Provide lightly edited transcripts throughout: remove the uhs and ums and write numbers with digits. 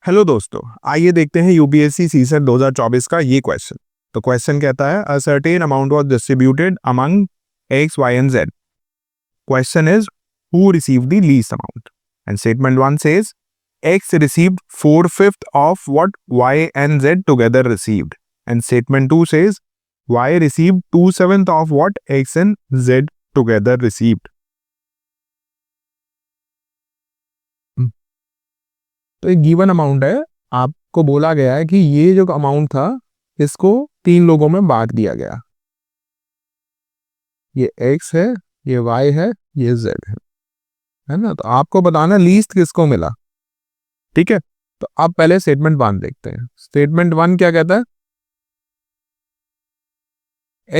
Hello दोस्तों, आइए देखते हैं यूपीएससी सीसेट 2024 का ये क्वेश्चन। तो क्वेश्चन कहता है a certain amount was distributed among X Y and Z. Question is who received the least amount and statement 1 says x received 4/5 of what y and z together received and statement 2 says y received 2/7 of what x and z together received। तो एक given amount है, आपको बोला गया है कि ये जो अमाउंट था इसको तीन लोगों में बांट दिया गया। ये x है, ये y है, ये z है ना। तो आपको बताना लीस्ट किसको मिला। ठीक है, तो आप पहले स्टेटमेंट 1 देखते हैं। स्टेटमेंट 1 क्या कहता है?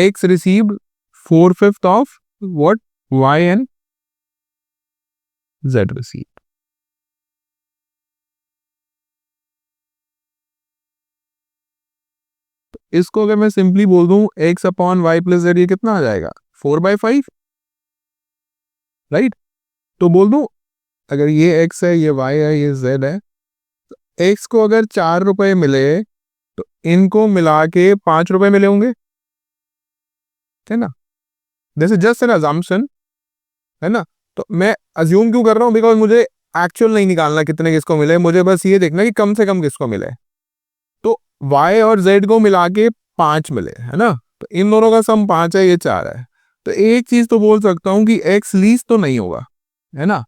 x received 4/5 of what y and z received. इसको अगर मैं सिंपली बोल दूं x upon Y plus Z, ये कितना आ जाएगा? 4/5, राइट। तो बोल दूं अगर ये x है, ये y है, ये z है, तो x को अगर 4 रुपए मिले तो इनको मिला के 5 रुपए मिले होंगे, है ना। This is just an assumption, है ना। तो मैं अज्यूम क्यों कर रहा हूं? बिकॉज मुझे एक्चुअल नहीं निकालना कितने किसको मिले, मुझे बस ये देखना कि कम से कम किसको मिले। तो y और z को मिला के 5 मिले, है ना। तो इन दोनों का सम 5 है, ये 4 है। तो एक चीज तो बोल सकता हूं कि x लीस्ट तो नहीं होगा, है ना।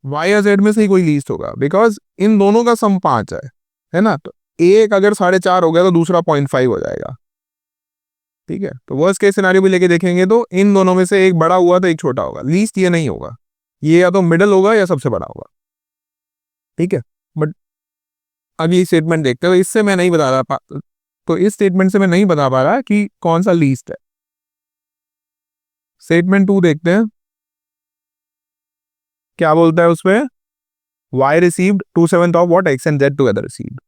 y या z में से ही कोई लीस्ट होगा, बिकॉज इन दोनों का सम 5 है ना। तो एक अगर 4.5 हो गया तो दूसरा 0.5 हो जाएगा। ठीक है, तो वर्स्ट केस सिनेरियो भी लेके देखेंगे तो इन दोनों में से एक बड़ा हुआ तो एक छोटा होगा, लीस्ट ये नहीं होगा। ये या तो मिडल होगा या सबसे बड़ा होगा। ठीक है, बट अब ये स्टेटमेंट देखते हो, इससे मैं नहीं बता रहा, तो इस स्टेटमेंट से मैं नहीं बता पा रहा कि कौन सा लीस्ट है। स्टेटमेंट 2 देखते हैं क्या बोलता है उसमें। y received 2/7 of what x and z together received।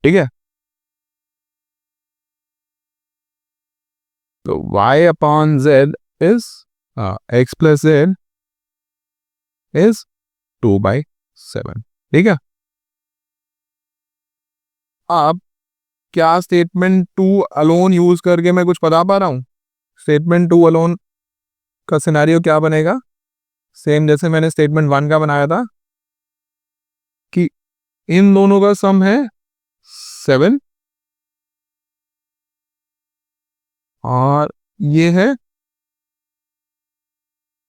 ठीक है, तो y upon z is x plus z is 2/7। ठीक है, अब क्या स्टेटमेंट 2 अलोन यूज करके मैं कुछ बता पा रहा हूं? स्टेटमेंट 2 अलोन का सिनेरियो क्या बनेगा? सेम जैसे मैंने स्टेटमेंट 1 का बनाया था कि इन दोनों का सम है 7 और ये है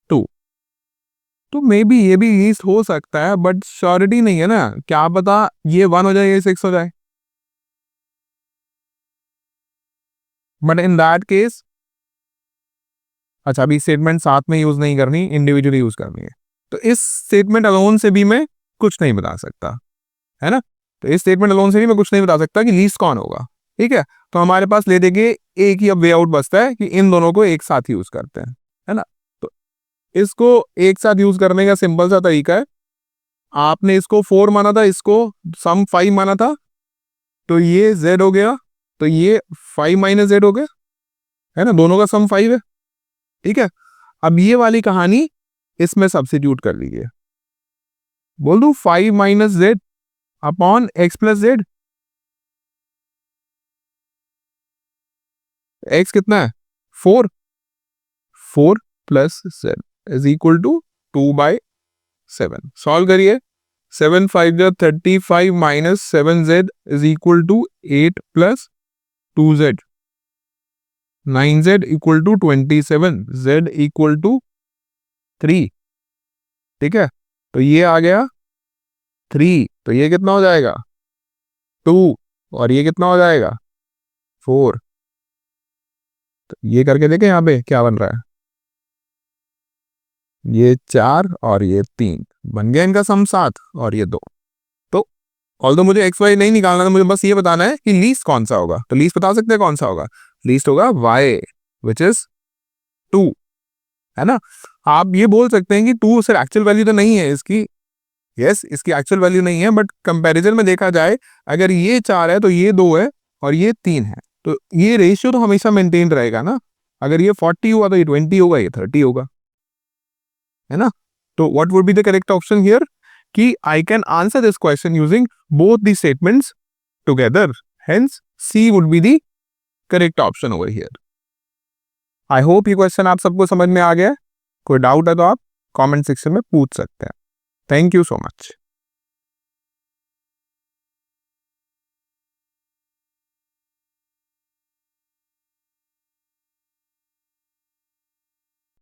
2। तो मे बी ये भी लीस्ट हो सकता है, बट श्योरिटी नहीं है ना। क्या पता ये 1 हो जाए, ये 6 हो जाए। बट इन दैट केस, अच्छा अभी स्टेटमेंट साथ में यूज नहीं करनी, इंडिविजुअली यूज करनी है। तो इस स्टेटमेंट अलोन से भी मैं कुछ नहीं बता सकता, है ना। तो इस स्टेटमेंट अलोन से भी मैं कुछ नहीं बता सकता कि लीस्ट कौन होगा। ठीक है, तो हमारे पास ले देंगे एक ही अब वे आउट बचता है कि इन दोनों को एक साथ यूज करते हैं, है ना। तो इसको एक साथ यूज करने का सिंपल सा तरीका है, आपने इसको 4 माना था, इसको सम 5 माना था, तो ये z हो गया, तो ये 5 माइनस जेड हो गया, है ना। दोनों का सम 5 है। ठीक है, अब ये वाली कहानी इसमें सब्स्टिट्यूट कर लीजिए। बोल दू 5 minus Z upon X plus Z. X कितना है? 4 plus Z is equal to 2/7। Solve करिए। 7 5 जा 35 minus 7z is equal to 8 plus 2z। 9z equal to 27, z equal to 3। ठीक है, तो ये आ गया 3, तो ये कितना हो जाएगा? 2, और ये कितना हो जाएगा? 4। तो ये करके देखें यहाँ पे क्या बन रहा है। ये 4 और ये 3 बन गया इनका सम 7 और ये 2। तो ऑल्दो मुझे एक्स वाई नहीं निकालना था, मुझे बस ये बताना है कि लीस्ट कौन सा होगा। तो लीस्ट बता सकते हैं कौन सा होगा? लीस्ट होगा y विच इज 2, है ना। आप ये बोल सकते हैं कि 2 सिर्फ एक्चुअल वैल्यू तो नहीं है इसकी। यस, इसकी एक्चुअल वैल्यू नहीं है, बट कंपैरिजन में देखा जाए अगर ये 4 है तो ये 2 है और ये 3 है, तो ये रेशियो तो हमेशा मेंटेन रहेगा ना। अगर ये 40 हुआ तो ये 20 होगा, ये 30 होगा। है ना। तो what would be the correct option here कि I can answer this question using both the statements together, hence C would be the correct option over here. I hope ये क्वेश्चन आप सबको समझ में आ गया है। कोई डाउट है तो आप कमेंट सेक्शन में पूछ सकते हैं। Thank you so much.